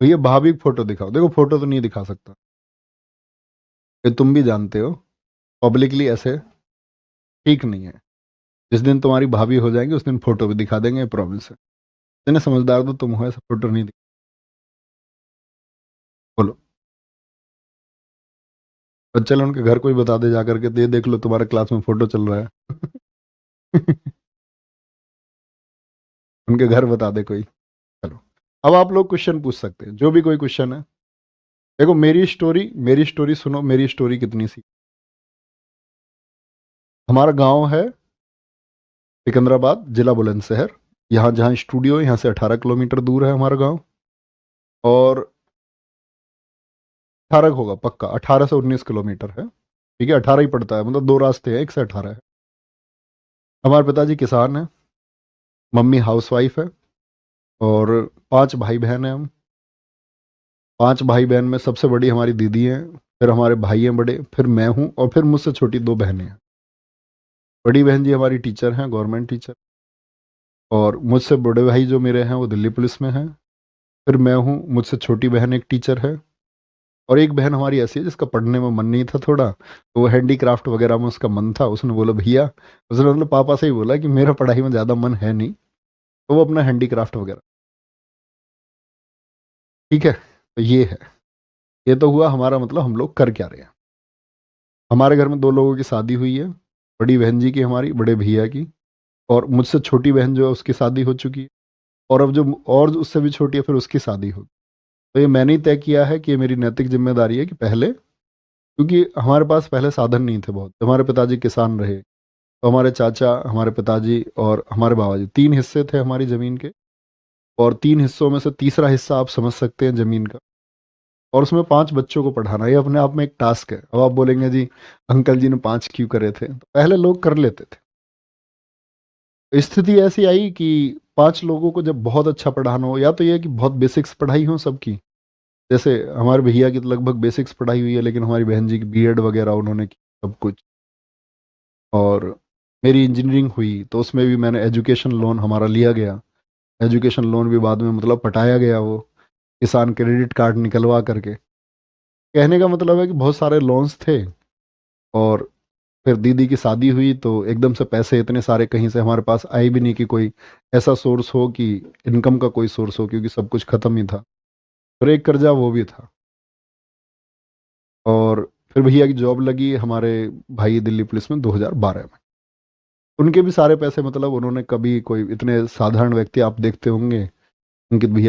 भैया भाभी की फोटो दिखाओ। देखो फोटो तो नहीं दिखा सकता, ये तुम भी जानते हो, पब्लिकली ऐसे ठीक नहीं है। जिस दिन तुम्हारी भाभी हो जाएंगी उस दिन फोटो भी दिखा देंगे, प्रॉब्लम है। इतने समझदार तो तुम हो, ऐसा फोटो नहीं दिखा। बोलो। तो चलो उनके घर कोई बता दे, जा करके दे देख लो तुम्हारे क्लास में फोटो चल रहा है। उनके घर बता दे कोई। चलो, अब आप लोग क्वेश्चन पूछ सकते हैं, जो भी कोई क्वेश्चन है। देखो मेरी स्टोरी सुनो, मेरी स्टोरी कितनी सी। हमारा गांव है सिकंदराबाद, जिला बुलंदशहर। यहाँ जहाँ स्टूडियो है यहाँ से 18 किलोमीटर दूर है हमारा गांव। और 18 होगा पक्का, 18 से 19 किलोमीटर है। ठीक है, 18 ही पड़ता है, मतलब दो रास्ते हैं, एक से 18 है। हमारे पिताजी किसान है, मम्मी हाउसवाइफ है, और 5 भाई बहन हैं हम। 5 भाई बहन में सबसे बड़ी हमारी दीदी है, फिर हमारे भाई हैं बड़े, फिर मैं हूँ, और फिर मुझसे छोटी 2 बहनें हैं। बड़ी बहन जी हमारी टीचर हैं, गवर्नमेंट टीचर। और मुझसे बड़े भाई जो मेरे हैं वो दिल्ली पुलिस में हैं। फिर मैं हूँ, मुझसे छोटी बहन एक टीचर है। और एक बहन हमारी ऐसी है जिसका पढ़ने में मन नहीं था थोड़ा, तो वो हैंडीक्राफ्ट वगैरह में उसका मन था। उसने बोला भैया, उसने मतलब पापा से ही बोला कि मेरा पढ़ाई में ज़्यादा मन है नहीं, तो वो अपना हैंडीक्राफ्ट वगैरह। ठीक है, तो ये है। ये तो हुआ हमारा, मतलब हम लोग कर क्या रहे हैं। हमारे घर में 2 लोगों की शादी हुई है, बड़ी बहन जी की, हमारी बड़े भैया की। और मुझसे छोटी बहन जो है उसकी शादी हो चुकी है। और अब जो और उससे भी छोटी है फिर उसकी शादी होगी। तो ये मैंने ही तय किया है कि ये मेरी नैतिक जिम्मेदारी है कि पहले, क्योंकि हमारे पास पहले साधन नहीं थे बहुत। हमारे पिताजी किसान रहे, तो हमारे चाचा, हमारे पिताजी और हमारे बाबा जी, 3 हिस्से थे हमारी जमीन के। और 3 हिस्सों में से तीसरा हिस्सा आप समझ सकते हैं जमीन का। और उसमें 5 बच्चों को पढ़ाना, ये अपने आप में एक टास्क है। अब आप बोलेंगे जी अंकल जी ने 5 क्यों करे थे, तो पहले लोग कर लेते थे। स्थिति ऐसी आई कि 5 लोगों को जब बहुत अच्छा पढ़ाना हो, या तो ये कि बहुत बेसिक्स पढ़ाई हो सबकी। जैसे हमारे भैया की तो लगभग बेसिक्स पढ़ाई हुई है, लेकिन हमारी बहन जी की बीएड वगैरह उन्होंने की सब कुछ। और मेरी इंजीनियरिंग हुई तो उसमें भी मैंने एजुकेशन लोन हमारा लिया गया। एजुकेशन लोन भी बाद में मतलब पटाया गया, वो किसान क्रेडिट कार्ड निकलवा करके। कहने का मतलब है कि बहुत सारे लोन्स थे। और फिर दीदी की शादी हुई तो एकदम से पैसे इतने सारे कहीं से हमारे पास आए भी नहीं कि कोई ऐसा सोर्स हो कि इनकम का कोई सोर्स हो, क्योंकि सब कुछ खत्म ही था। फिर एक कर्जा वो भी था। और फिर भैया की जॉब लगी हमारे भाई दिल्ली पुलिस में 2012 में। उनके भी सारे पैसे, मतलब उन्होंने कभी, कोई इतने साधारण व्यक्ति आप देखते होंगे, अंकित भैया